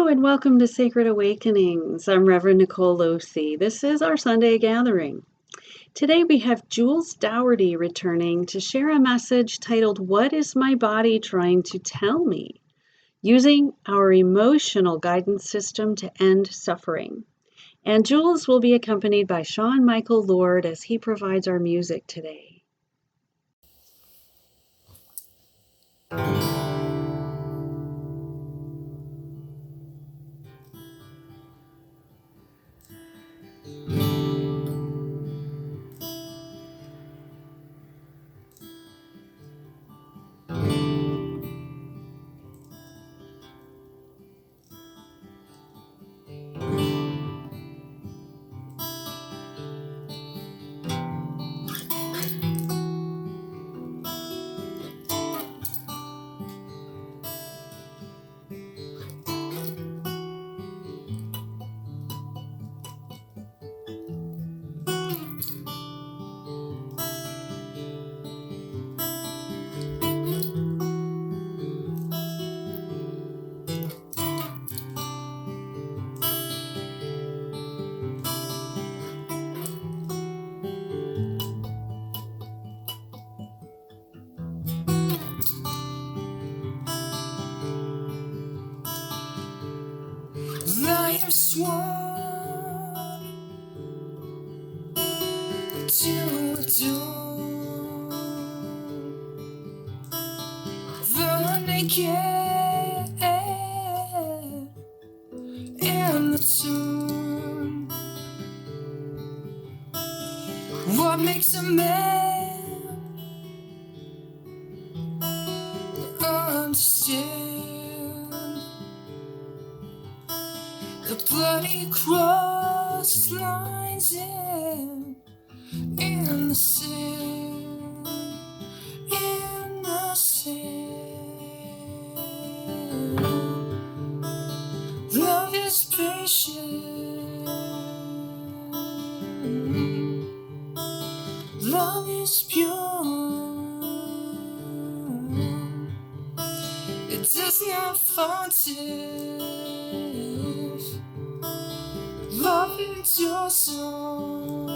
Hello and welcome to Sacred Awakenings. I'm Reverend Nicole Losi. This is our Sunday gathering. Today we have Jules Daughtery returning to share a message titled, "What is my body trying to tell me?" Using our emotional guidance system to end suffering. And Jules will be accompanied by Sean Michael Lord as he provides our music today. I am sworn to adore the naked and the torn. What makes a man understand the bloody cross lines in the sand, in the sand. Love is patient, love is pure. It does not forgive. Love endures all.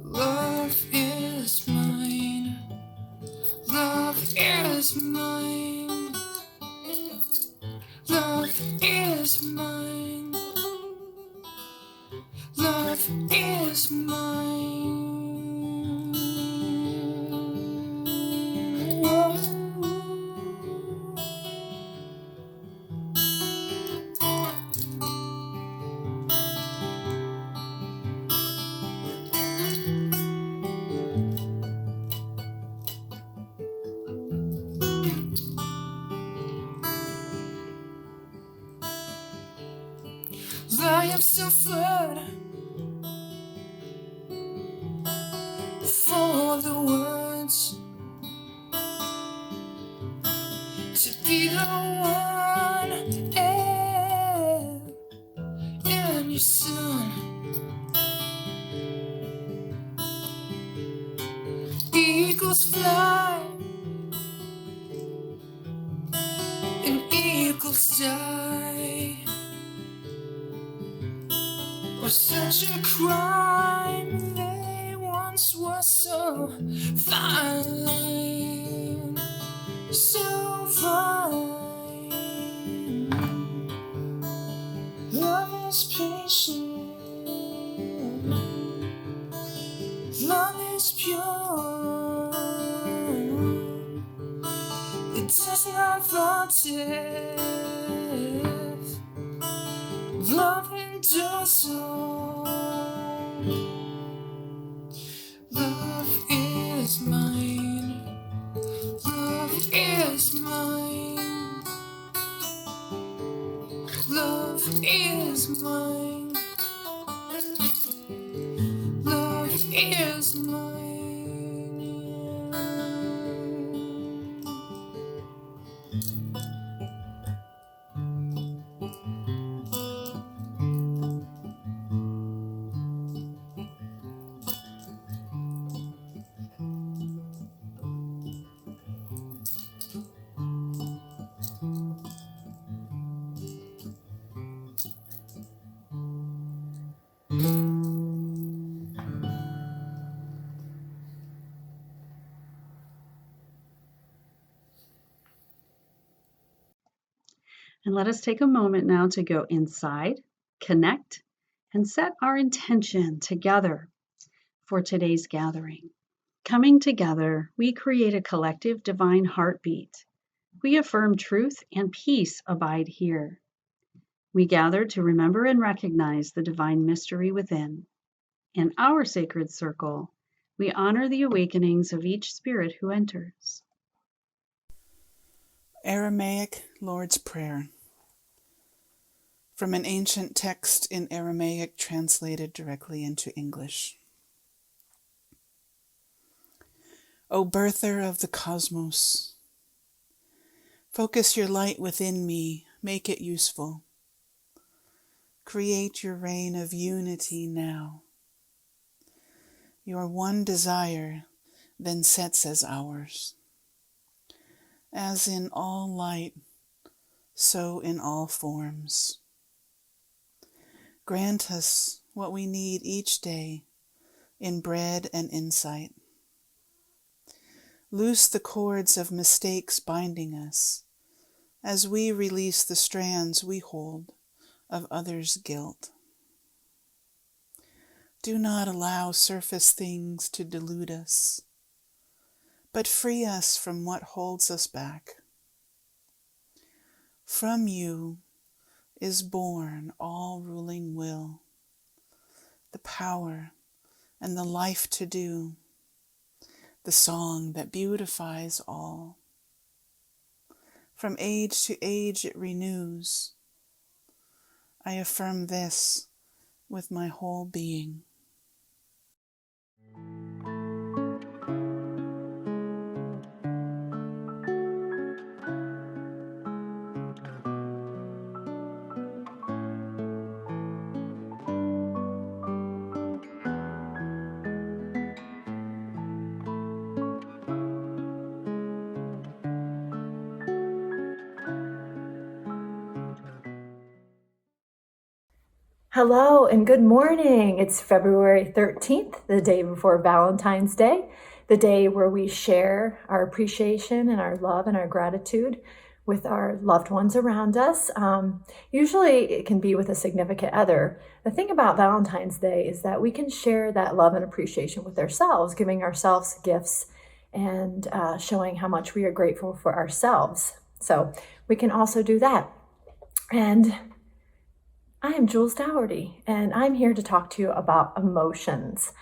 Love is mine. Love is mine. Love is mine. Love is mine. I have suffered for the words to be the one and your son. Eagles fly and eagles die. Was such a crime, they once were so fine, so fine. Love is patient, love is pure. It does not forgive. Love endures all. Love is mine. Love is mine. Love is mine. Love is mine. And let us take a moment now to go inside, connect, and set our intention together for today's gathering. Coming together, we create a collective divine heartbeat. We affirm truth and peace abide here. We gather to remember and recognize the divine mystery within. In our sacred circle, we honor the awakenings of each spirit who enters. Aramaic Lord's Prayer. From an ancient text in Aramaic translated directly into English. O birther of the cosmos, focus your light within me, make it useful. Create your reign of unity now. Your one desire then sets as ours. As in all light, so in all forms. Grant us what we need each day in bread and insight. Loose the cords of mistakes binding us as we release the strands we hold of others' guilt. Do not allow surface things to delude us, but free us from what holds us back. From you is born all ruling will, the power and the life to do, the song that beautifies all. From age to age it renews. I affirm this with my whole being. Hello and good morning. It's February 13th, the day before Valentine's Day, the day where we share our appreciation and our love and our gratitude with our loved ones around us. Usually it can be with a significant other. The thing about Valentine's Day is that we can share that love and appreciation with ourselves, giving ourselves gifts and showing how much we are grateful for ourselves. So we can also do that. And I am Jules Daughtery, and I'm here to talk to you about emotions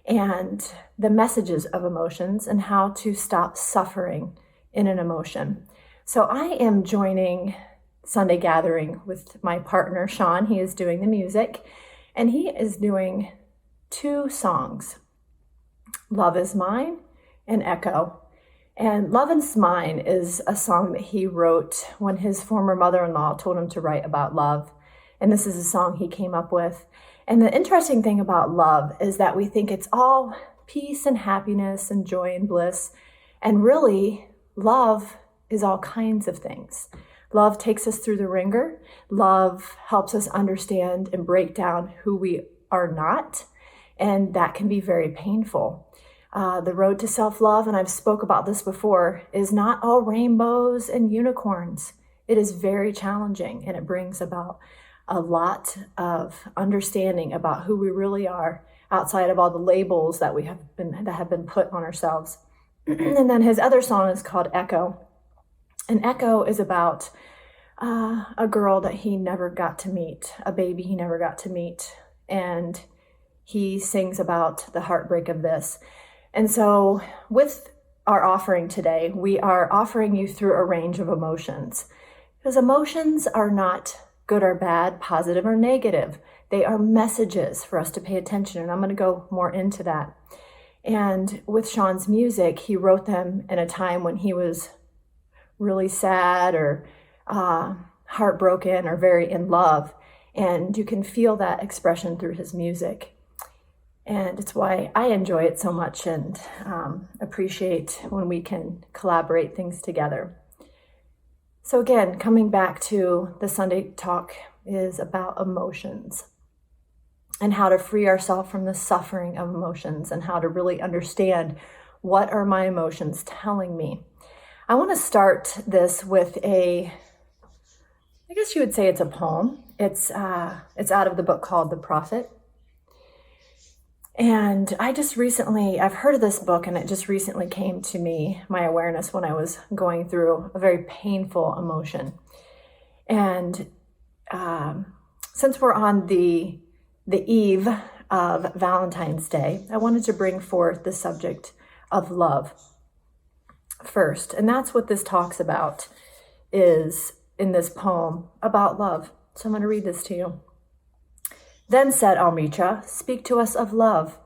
and the messages of emotions and how to stop suffering in an emotion. So I am joining Sunday Gathering with my partner, Sean. He is doing the music, and he is doing two songs, Love Is Mine and Echo. And Love Is Mine is a song that he wrote when his former mother-in-law told him to write about love. And this is a song he came up with. And the interesting thing about love is that we think it's all peace and happiness and joy and bliss. And really, love is all kinds of things. Love takes us through the ringer. Love helps us understand and break down who we are not. And that can be very painful. The road to self-love, and I've spoke about this before, is not all rainbows and unicorns. It is very challenging, and it brings about a lot of understanding about who we really are outside of all the labels that have been put on ourselves. And then his other song is called Echo. And Echo is about a girl that he never got to meet, a baby he never got to meet. And he sings about the heartbreak of this. And so with our offering today, we are offering you through a range of emotions. Because emotions are not good or bad, positive or negative. They are messages for us to pay attention, and I'm going to go more into that. And with Sean's music, he wrote them in a time when he was really sad or heartbroken or very in love, and you can feel that expression through his music. And it's why I enjoy it so much and appreciate when we can collaborate things together. So again, coming back to the Sunday talk is about emotions and how to free ourselves from the suffering of emotions and how to really understand what are my emotions telling me. I want to start this with a I guess you would say it's a poem. It's out of the book called The Prophet. And I've heard of this book, and it just recently came to me, my awareness, when I was going through a very painful emotion. And since we're on the eve of Valentine's Day, I wanted to bring forth the subject of love first. And that's what this talks about, is in this poem about love. So I'm going to read this to you. Then said Amrita, "Speak to us of love."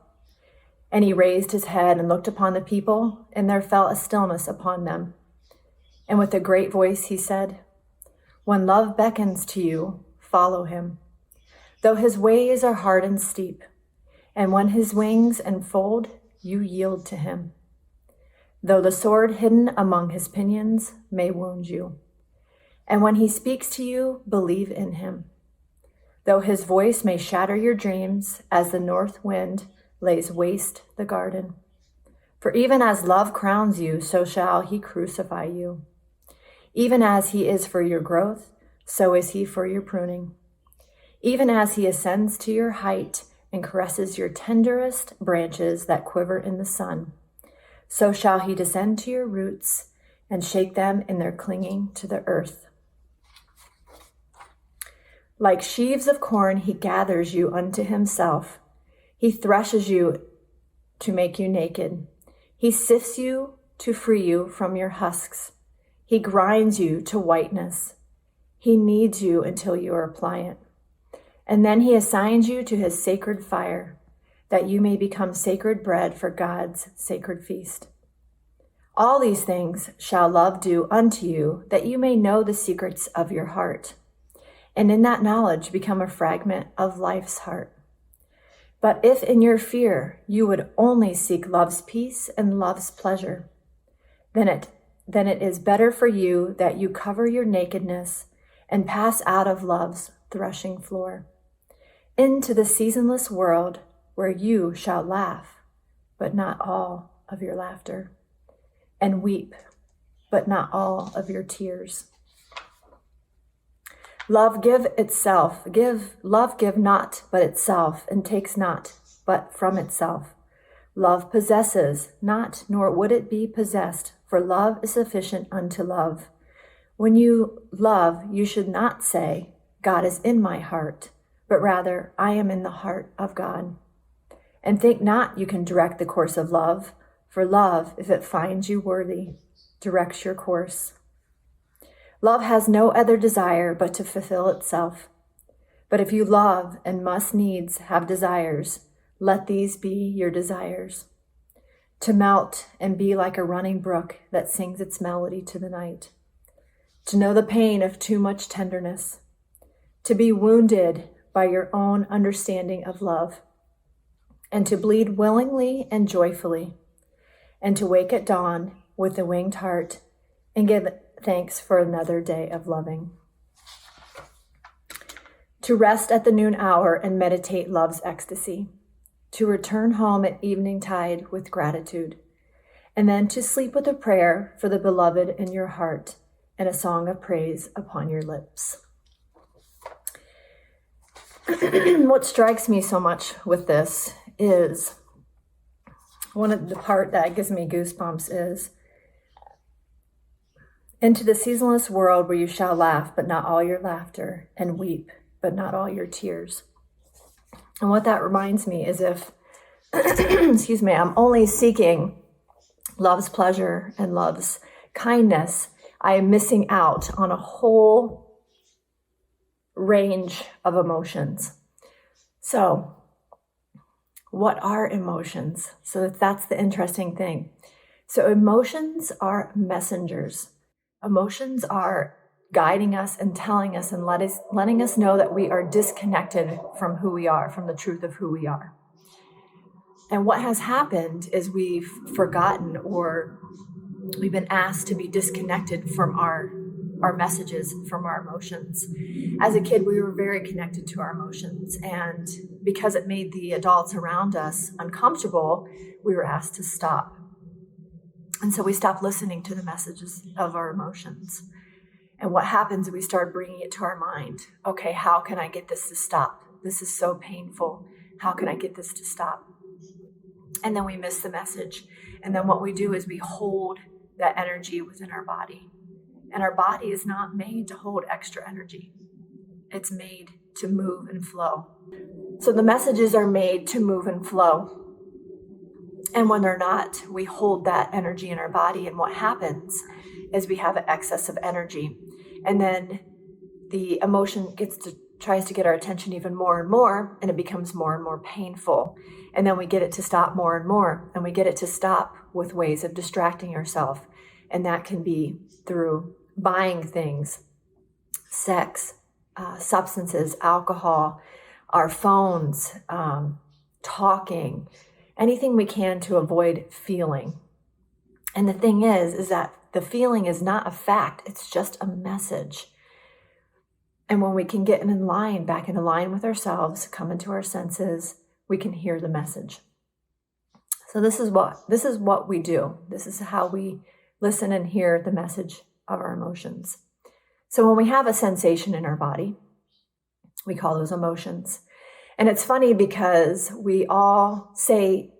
And he raised his head and looked upon the people, and there fell a stillness upon them. And with a great voice he said, "When love beckons to you, follow him, though his ways are hard and steep. And when his wings enfold, you yield to him. Though the sword hidden among his pinions may wound you. And when he speaks to you, believe in him. Though his voice may shatter your dreams as the north wind lays waste the garden. For even as love crowns you, so shall he crucify you. Even as he is for your growth, so is he for your pruning. Even as he ascends to your height and caresses your tenderest branches that quiver in the sun, so shall he descend to your roots and shake them in their clinging to the earth. Like sheaves of corn, he gathers you unto himself. He threshes you to make you naked. He sifts you to free you from your husks. He grinds you to whiteness. He kneads you until you are pliant. And then he assigns you to his sacred fire, that you may become sacred bread for God's sacred feast. All these things shall love do unto you, that you may know the secrets of your heart, and in that knowledge become a fragment of life's heart. But if in your fear you would only seek love's peace and love's pleasure, then it is better for you that you cover your nakedness and pass out of love's threshing floor into the seasonless world where you shall laugh, but not all of your laughter, and weep, but not all of your tears. Love give not but itself, and takes not but from itself. Love possesses not, nor would it be possessed, for love is sufficient unto love. When you love, you should not say, God is in my heart, but rather, I am in the heart of God. And think not you can direct the course of love, for love, if it finds you worthy, directs your course. Love has no other desire but to fulfill itself. But if you love and must needs have desires, let these be your desires. To melt and be like a running brook that sings its melody to the night. To know the pain of too much tenderness. To be wounded by your own understanding of love. And to bleed willingly and joyfully. And to wake at dawn with a winged heart and give thanks for another day of loving. To rest at the noon hour and meditate love's ecstasy. To return home at evening tide with gratitude. And then to sleep with a prayer for the beloved in your heart and a song of praise upon your lips. What strikes me so much with this is, one of the part that gives me goosebumps is, into the seasonless world where you shall laugh, but not all your laughter, and weep, but not all your tears. And what that reminds me is if, excuse me, I'm only seeking love's pleasure and love's kindness, I am missing out on a whole range of emotions. So, what are emotions? So that's the interesting thing. So emotions are messengers. Emotions are guiding us and telling us and letting us know that we are disconnected from who we are, from the truth of who we are. And what has happened is we've forgotten, or we've been asked to be disconnected from our messages, from our emotions. As a kid, we were very connected to our emotions. And because it made the adults around us uncomfortable, we were asked to stop. And so we stopped listening to the messages of our emotions. And what happens is we start bringing it to our mind. Okay, how can I get this to stop? This is so painful. How can I get this to stop? And then we miss the message. And then what we do is we hold that energy within our body. And our body is not made to hold extra energy. It's made to move and flow. So the messages are made to move and flow. And when they're not, we hold that energy in our body. And what happens is we have an excess of energy. And then the emotion tries to get our attention even more and more, and it becomes more and more painful. And then we get it to stop more and more, and we get it to stop with ways of distracting ourselves. And that can be through buying things, sex, substances, alcohol, our phones, talking, anything we can to avoid feeling. And the thing is that the feeling is not a fact, it's just a message. And when we can get back in line with ourselves, come into our senses, we can hear the message. So this is what we do. This is how we listen and hear the message of our emotions. So when we have a sensation in our body, we call those emotions. And it's funny because we all say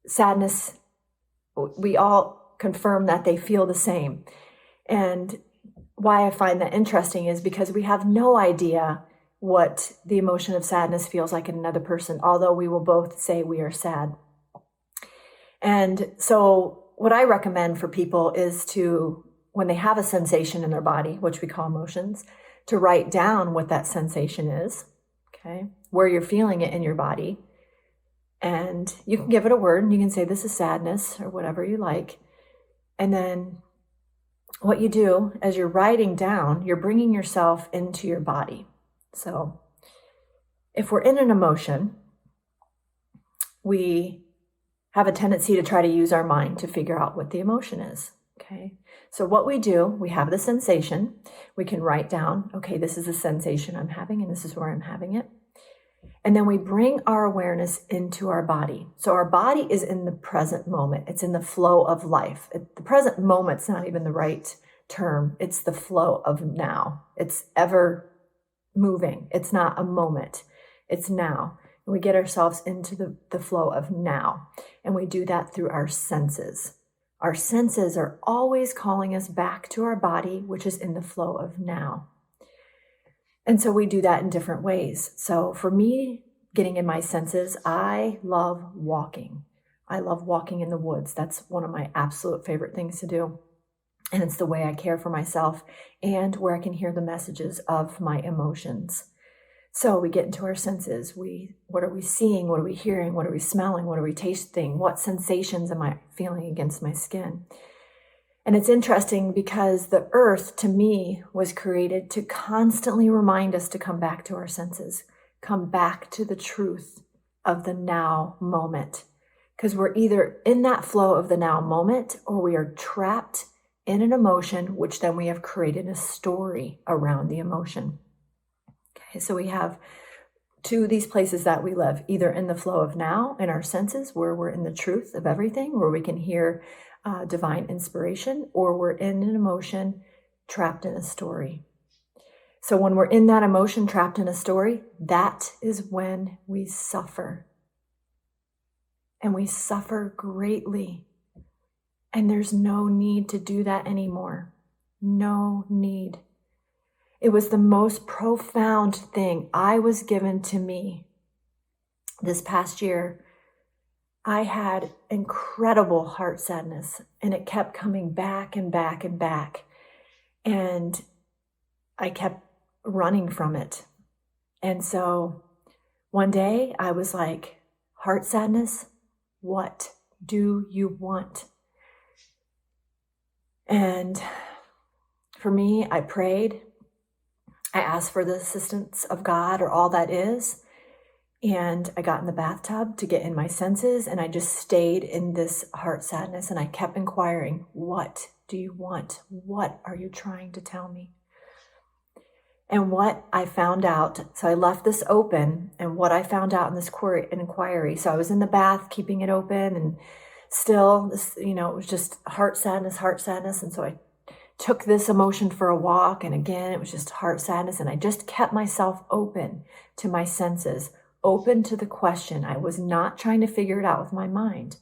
sadness, we all confirm that they feel the same. And why I find that interesting is because we have no idea what the emotion of sadness feels like in another person, although we will both say we are sad. And so what I recommend for people is to, when they have a sensation in their body, which we call emotions, to write down what that sensation is, okay, where you're feeling it in your body. And you can give it a word and you can say, this is sadness or whatever you like. And then what you do as you're writing down, you're bringing yourself into your body. So if we're in an emotion, we have a tendency to try to use our mind to figure out what the emotion is. Okay. So what we do, we have the sensation. We can write down, okay, this is the sensation I'm having and this is where I'm having it. And then we bring our awareness into our body. So our body is in the present moment. It's in the flow of life. The present moment's not even the right term. It's the flow of now. It's ever moving. It's not a moment. It's now. And we get ourselves into the flow of now. And we do that through our senses. Our senses are always calling us back to our body, which is in the flow of now. And so we do that in different ways. So for me, getting in my senses, I love walking. I love walking in the woods. That's one of my absolute favorite things to do. And it's the way I care for myself and where I can hear the messages of my emotions. So we get into our senses. What are we seeing? What are we hearing? What are we smelling? What are we tasting? What sensations am I feeling against my skin? And it's interesting because the earth, to me, was created to constantly remind us to come back to our senses, come back to the truth of the now moment. Because we're either in that flow of the now moment or we are trapped in an emotion, which then we have created a story around the emotion. Okay, so we have two of these places that we live, either in the flow of now in our senses, where we're in the truth of everything, where we can hear divine inspiration, or we're in an emotion trapped in a story. So when we're in that emotion trapped in a story, that is when we suffer. And we suffer greatly. And there's no need to do that anymore. No need. It was the most profound thing I was given to me this past year. I had incredible heart sadness, and it kept coming back and back and back. And I kept running from it. And so one day I was like, heart sadness, what do you want? And for me, I prayed. I asked for the assistance of God or all that is. And I got in the bathtub to get in my senses, and I just stayed in this heart sadness, and I kept inquiring, what do you want? What are you trying to tell me? And what I found out, so I left this open, and what I found out in this inquiry, so I was in the bath keeping it open, and still, this, it was just heart sadness, and so I took this emotion for a walk, and again, it was just heart sadness. And I just kept myself open to my senses, open to the question. I was not trying to figure it out with my mind.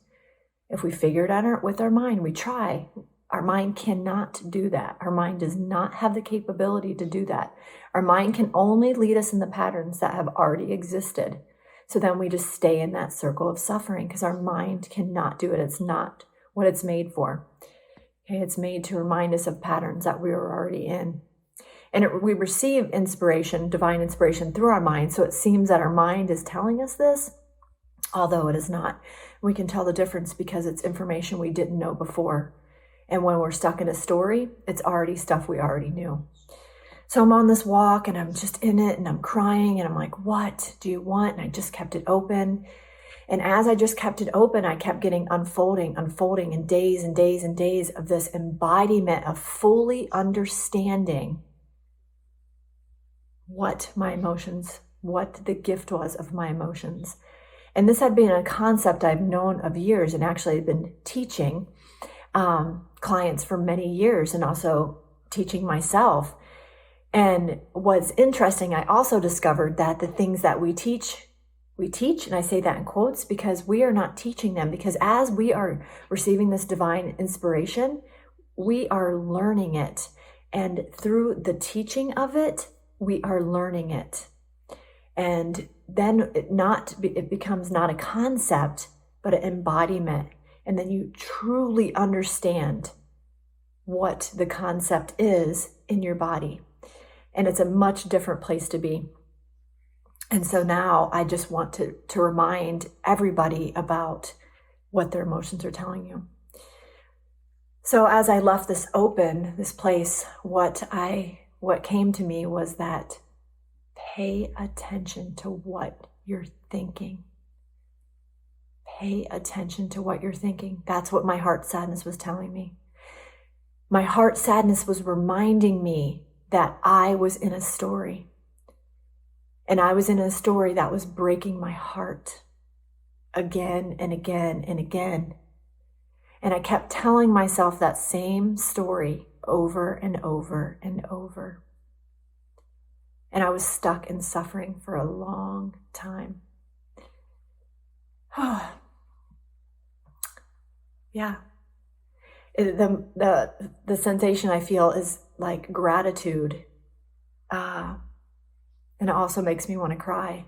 If we figure it out with our mind, we try. Our mind cannot do that. Our mind does not have the capability to do that. Our mind can only lead us in the patterns that have already existed. So then we just stay in that circle of suffering because our mind cannot do it. It's not what it's made for. Okay, it's made to remind us of patterns that we were already in. And we receive inspiration, divine inspiration, through our mind. So it seems that our mind is telling us this, although it is not. We can tell the difference because it's information we didn't know before. And when we're stuck in a story, it's already stuff we already knew. So I'm on this walk and I'm just in it and I'm crying and I'm like, what do you want? And I just kept it open. And as I just kept it open, I kept getting unfolding and days and days and days of this embodiment of fully understanding what my emotions, what the gift was of my emotions. And this had been a concept I've known of years and actually had been teaching clients for many years and also teaching myself. And what's interesting, I also discovered that the things that we teach, and I say that in quotes because we are not teaching them, because as we are receiving this divine inspiration, we are learning it. And through the teaching of it, we are learning it. And then it becomes not a concept, but an embodiment. And then you truly understand what the concept is in your body. And it's a much different place to be. And so now I just want to remind everybody about what their emotions are telling you. So as I left this open, this place, what came to me was that pay attention to what you're thinking. Pay attention to what you're thinking. That's what my heart sadness was telling me. My heart sadness was reminding me that I was in a story. And I was in a story that was breaking my heart again and again and again. And I kept telling myself that same story over and over and over. And I was stuck in suffering for a long time. Yeah. The sensation I feel is like gratitude. And it also makes me want to cry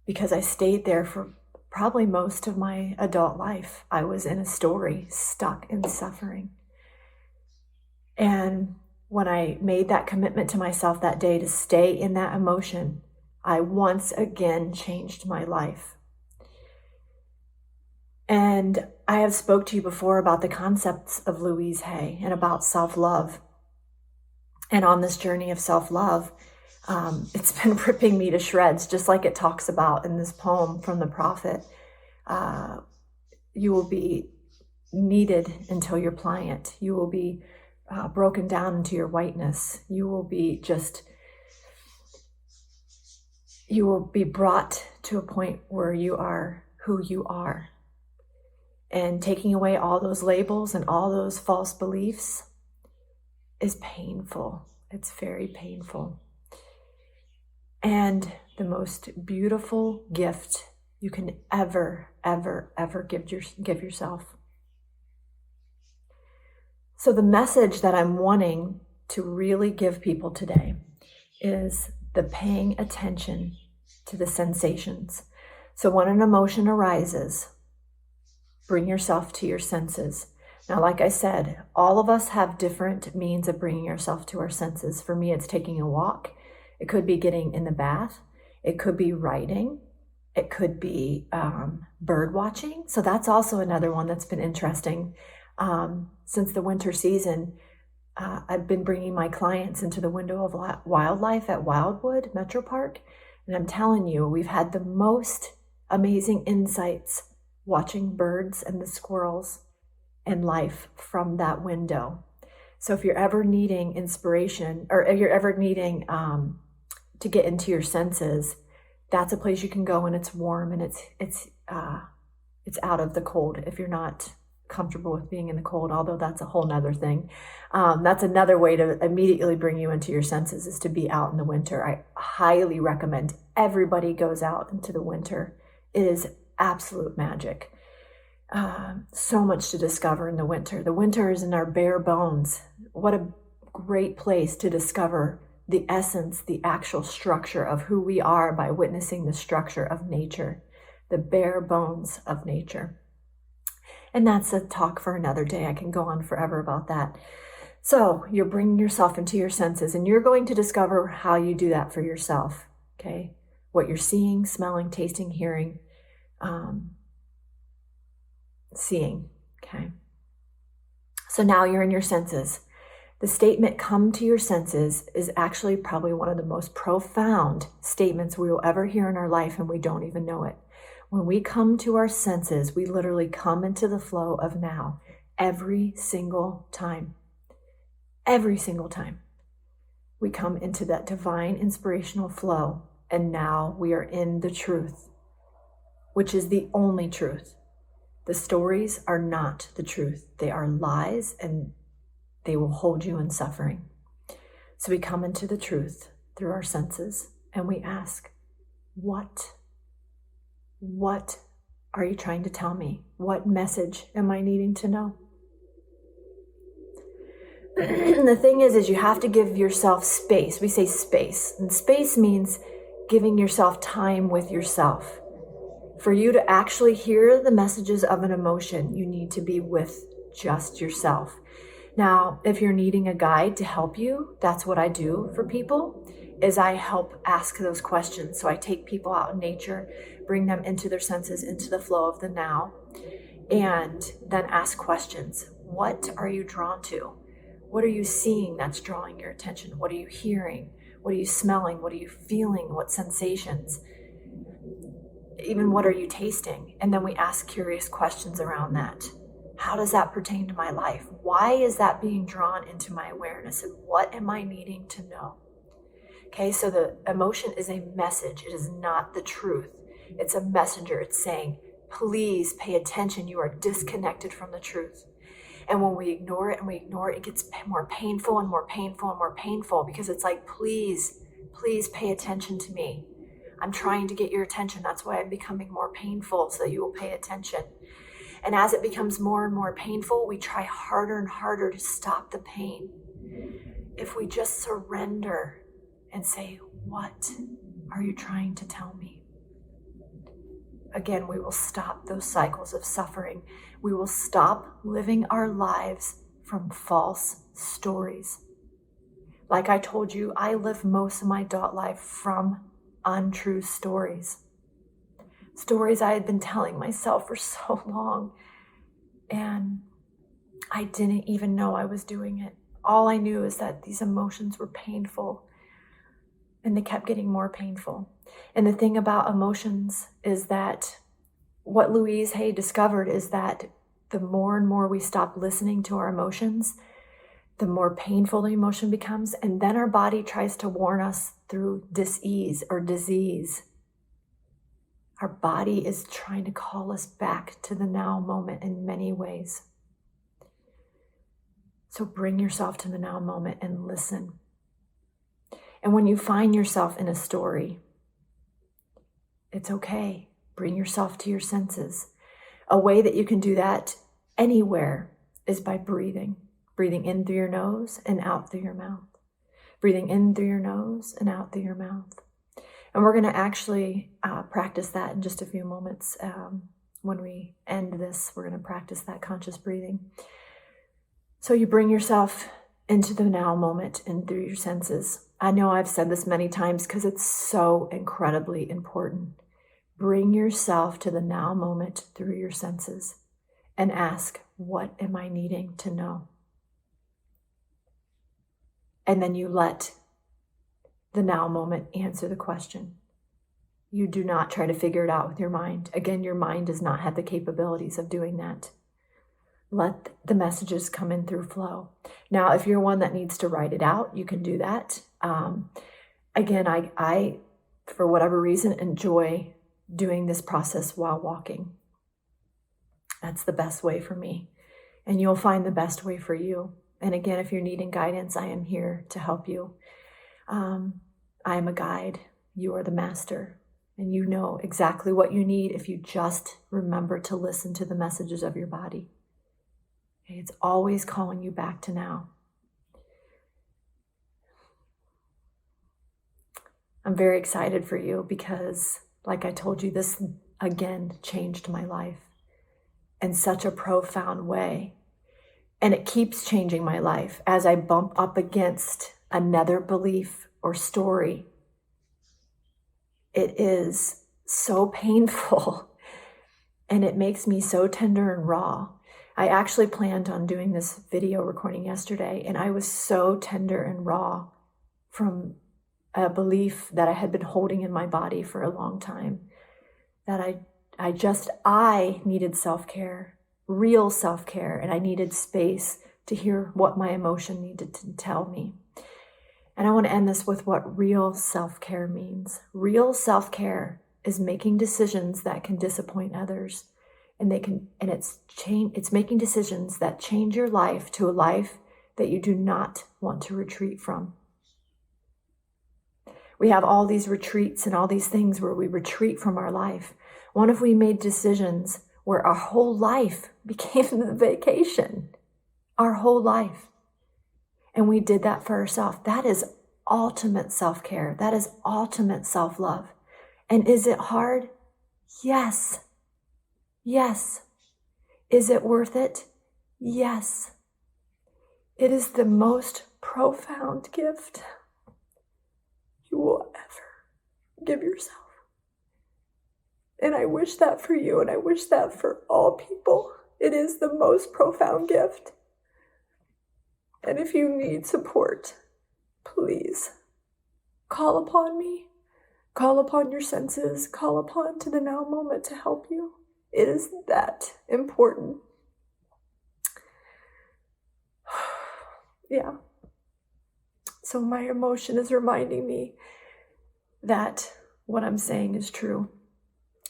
because I stayed there for probably most of my adult life. I was in a story, stuck in suffering. And when I made that commitment to myself that day to stay in that emotion, I once again changed my life. And I have spoke to you before about the concepts of Louise Hay and about self-love. And on this journey of self-love, it's been ripping me to shreds, just like it talks about in this poem from the prophet. You will be kneaded until you're pliant. You will be broken down into your whiteness. You will be brought to a point where you are who you are. And taking away all those labels and all those false beliefs is painful. It's very painful. And the most beautiful gift you can ever, ever, ever give yourself. So the message that I'm wanting to really give people today is the paying attention to the sensations. So when an emotion arises, bring yourself to your senses. Now, like I said, all of us have different means of bringing ourselves to our senses. For me, it's taking a walk. It could be getting in the bath. It could be writing. It could be bird watching. So that's also another one that's been interesting. Since the winter season, I've been bringing my clients into the window of wildlife at Wildwood Metro Park. And I'm telling you, we've had the most amazing insights watching birds and the squirrels and life from that window. So if you're ever needing inspiration, or if you're ever needing to get into your senses, that's a place you can go, and it's warm and it's out of the cold if you're not comfortable with being in the cold, although that's a whole nother thing. That's another way to immediately bring you into your senses, is to be out in the winter. I highly recommend everybody goes out into the winter. It is absolute magic. So much to discover in the winter. The winter is in our bare bones. What a great place to discover the essence, the actual structure of who we are by witnessing the structure of nature, the bare bones of nature. And that's a talk for another day. I can go on forever about that. So you're bringing yourself into your senses, and you're going to discover how you do that for yourself, okay? What you're seeing, smelling, tasting, hearing, seeing, okay? So now you're in your senses. The statement, come to your senses, is actually probably one of the most profound statements we will ever hear in our life, and we don't even know it. When we come to our senses, we literally come into the flow of now every single time. Every single time. We come into that divine inspirational flow, and now we are in the truth, which is the only truth. The stories are not the truth. They are lies, and they will hold you in suffering. So we come into the truth through our senses, and we ask, what are you trying to tell me? What message am I needing to know? The thing is you have to give yourself space. We say space, and space means giving yourself time with yourself. For you to actually hear the messages of an emotion, you need to be with just yourself. Now, if you're needing a guide to help you, that's what I do for people, is I help ask those questions. So I take people out in nature, bring them into their senses, into the flow of the now, and then ask questions. What are you drawn to? What are you seeing that's drawing your attention? What are you hearing? What are you smelling? What are you feeling? What sensations? Even what are you tasting? And then we ask curious questions around that. How does that pertain to my life? Why is that being drawn into my awareness? And what am I needing to know? Okay, so the emotion is a message. It is not the truth. It's a messenger. It's saying, please pay attention. You are disconnected from the truth. And when we ignore it and we ignore it, it gets more painful and more painful and more painful, because it's like, please pay attention to me. I'm trying to get your attention. That's why I'm becoming more painful, so that you will pay attention. And as it becomes more and more painful, we try harder and harder to stop the pain. If we just surrender and say, what are you trying to tell me? Again, we will stop those cycles of suffering. We will stop living our lives from false stories. Like I told you, I live most of my adult life from untrue stories. Stories I had been telling myself for so long, and I didn't even know I was doing it. All I knew is that these emotions were painful, and they kept getting more painful. And the thing about emotions is that what Louise Hay discovered is that the more and more we stop listening to our emotions, the more painful the emotion becomes, and then our body tries to warn us through dis-ease or disease. Our body is trying to call us back to the now moment in many ways. So bring yourself to the now moment and listen. And when you find yourself in a story, it's okay. Bring yourself to your senses. A way that you can do that anywhere is by breathing. Breathing in through your nose and out through your mouth. Breathing in through your nose and out through your mouth. And we're going to actually practice that in just a few moments. When we end this, we're going to practice that conscious breathing. So you bring yourself into the now moment and through your senses. I know I've said this many times because it's so incredibly important. Bring yourself to the now moment through your senses and ask, what am I needing to know? And then you let the now moment answer the question. You do not try to figure it out with your mind. Again, your mind does not have the capabilities of doing that. Let the messages come in through flow. Now, if you're one that needs to write it out, you can do that. Again, I, for whatever reason, enjoy doing this process while walking. That's the best way for me. and you'll find the best way for you. And again, if you're needing guidance, I am here to help you. I am a guide. You are the master, and you know exactly what you need if you just remember to listen to the messages of your body. Okay, it's always calling you back to now. I'm very excited for you because, like I told you, this again changed my life in such a profound way. And it keeps changing my life as I bump up against another belief or story. It is so painful and it makes me so tender and raw. I actually planned on doing this video recording yesterday, and I was so tender and raw from a belief that I had been holding in my body for a long time, that I needed self-care, real self-care, and I needed space to hear what my emotion needed to tell me. And I want to end this with what real self-care means. Real self-care is making decisions that can disappoint others, and it's making decisions that change your life to a life that you do not want to retreat from. We have all these retreats and all these things where we retreat from our life. What if we made decisions where our whole life became the vacation? Our whole life. And we did that for ourselves. That is ultimate self-care. That is ultimate self-love. And is it hard? Yes. Yes. Is it worth it? Yes. It is the most profound gift you will ever give yourself. And I wish that for you, and I wish that for all people. It is the most profound gift. And if you need support, please call upon me. Call upon your senses. Call upon to the now moment to help you. It is that important. Yeah. So my emotion is reminding me that what I'm saying is true.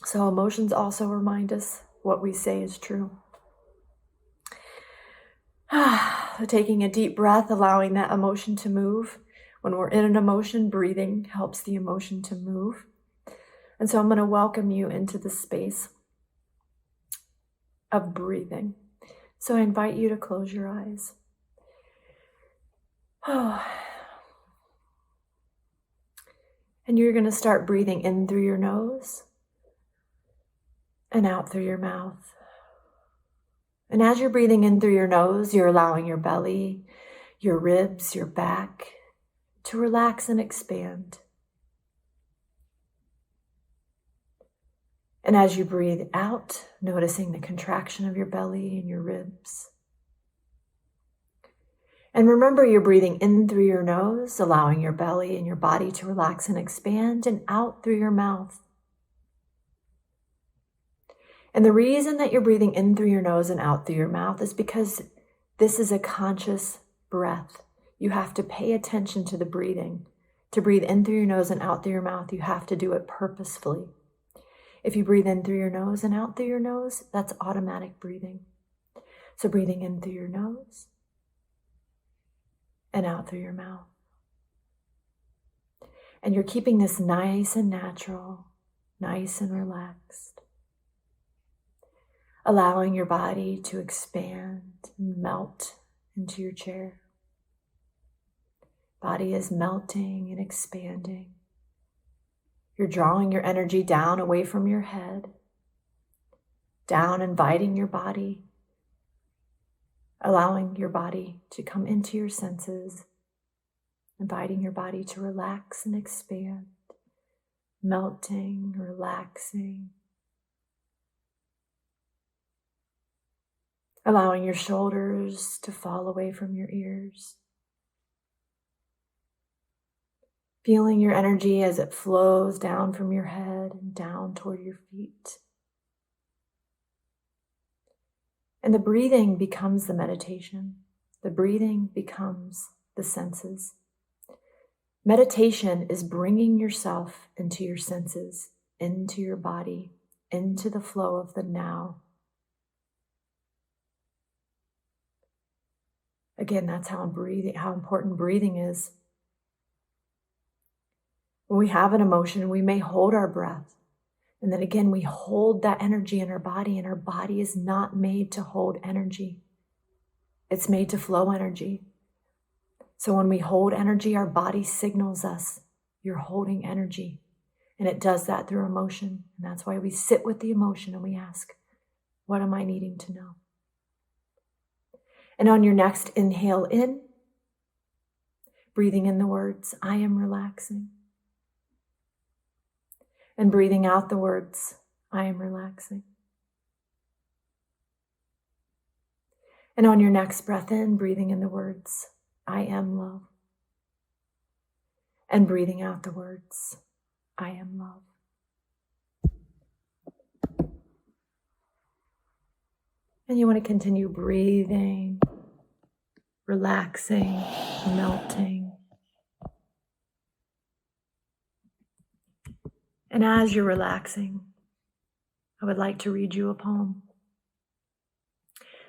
So emotions also remind us what we say is true. Taking a deep breath, allowing that emotion to move. When we're in an emotion, breathing helps the emotion to move. And so I'm going to welcome you into the space of breathing. So I invite you to close your eyes. And you're going to start breathing in through your nose and out through your mouth. And as you're breathing in through your nose, you're allowing your belly, your ribs, your back to relax and expand. And as you breathe out, noticing the contraction of your belly and your ribs. And remember, you're breathing in through your nose, allowing your belly and your body to relax and expand, and out through your mouth. And the reason that you're breathing in through your nose and out through your mouth is because this is a conscious breath. You have to pay attention to the breathing. To breathe in through your nose and out through your mouth, you have to do it purposefully. If you breathe in through your nose and out through your nose, that's automatic breathing. So breathing in through your nose and out through your mouth. And you're keeping this nice and natural, nice and relaxed. Allowing your body to expand and melt into your chair. Body is melting and expanding. You're drawing your energy down away from your head, down, inviting your body, allowing your body to come into your senses, inviting your body to relax and expand, melting, relaxing. Allowing your shoulders to fall away from your ears. Feeling your energy as it flows down from your head and down toward your feet. And the breathing becomes the meditation. The breathing becomes the senses. Meditation is bringing yourself into your senses, into your body, into the flow of the now. Again, that's how important breathing is. When we have an emotion, we may hold our breath. And then again, we hold that energy in our body, and our body is not made to hold energy. It's made to flow energy. So when we hold energy, our body signals us, you're holding energy. And it does that through emotion. And that's why we sit with the emotion and we ask, what am I needing to know? And on your next inhale in, breathing in the words, I am relaxing. And breathing out the words, I am relaxing. And on your next breath in, breathing in the words, I am love. And breathing out the words, I am love. And you want to continue breathing, relaxing, melting. And as you're relaxing, I would like to read you a poem.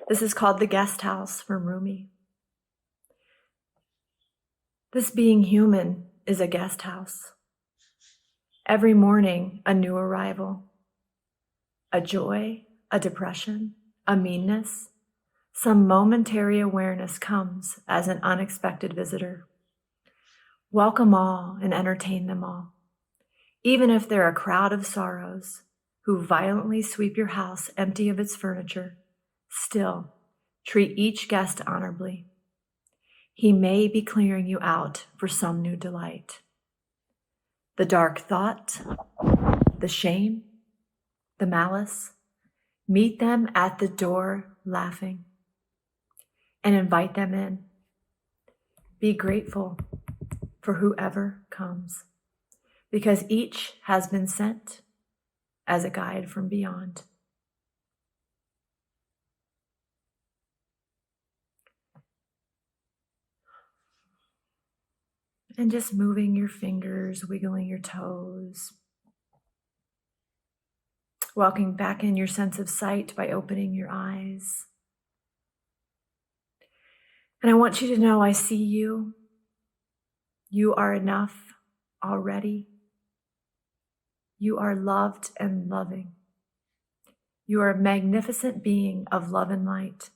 This is called The Guest House from Rumi. This being human is a guest house. Every morning, a new arrival. A joy, a depression, a meanness. Some momentary awareness comes as an unexpected visitor. Welcome all and entertain them all. Even if they're a crowd of sorrows who violently sweep your house empty of its furniture, still treat each guest honorably. He may be clearing you out for some new delight. The dark thought, the shame, the malice, meet them at the door laughing and invite them in. Be grateful for whoever comes, because each has been sent as a guide from beyond. And just moving your fingers, wiggling your toes. Welcoming back in your sense of sight by opening your eyes. And I want you to know I see you. You are enough already. You are loved and loving. You are a magnificent being of love and light.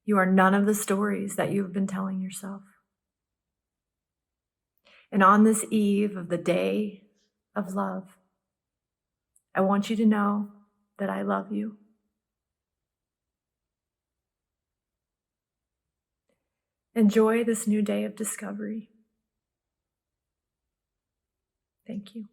You are none of the stories that you've been telling yourself. And on this eve of the day of love, I want you to know that I love you. Enjoy this new day of discovery. Thank you.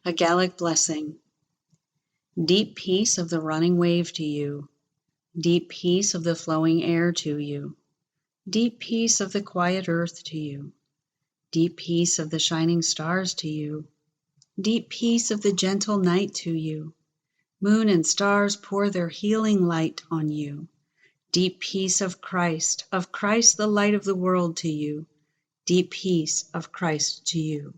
A Gallic blessing. Deep peace of the running wave to you. Deep peace of the flowing air to you. Deep peace of the quiet earth to you. Deep peace of the shining stars to you. Deep peace of the gentle night to you. Moon and stars pour their healing light on you. Deep peace of Christ the light of the world to you. Deep peace of Christ to you.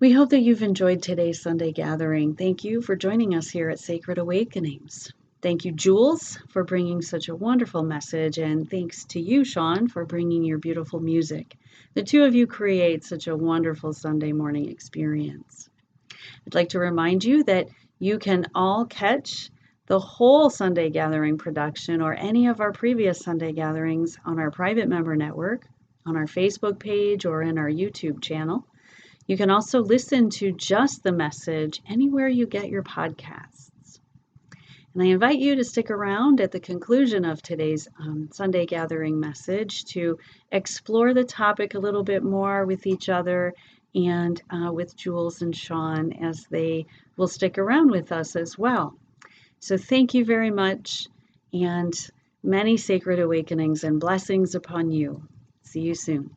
We hope that you've enjoyed today's Sunday gathering. Thank you for joining us here at Sacred Awakenings. Thank you, Jules, for bringing such a wonderful message, and thanks to you, Sean, for bringing your beautiful music. The two of you create such a wonderful Sunday morning experience. I'd like to remind you that you can all catch the whole Sunday Gathering production or any of our previous Sunday gatherings on our private member network, on our Facebook page, or in our YouTube channel. You can also listen to just the message anywhere you get your podcasts. And I invite you to stick around at the conclusion of today's Sunday Gathering message to explore the topic a little bit more with each other and with Jules and Sean, as they will stick around with us as well. So thank you very much, and many sacred awakenings and blessings upon you. See you soon.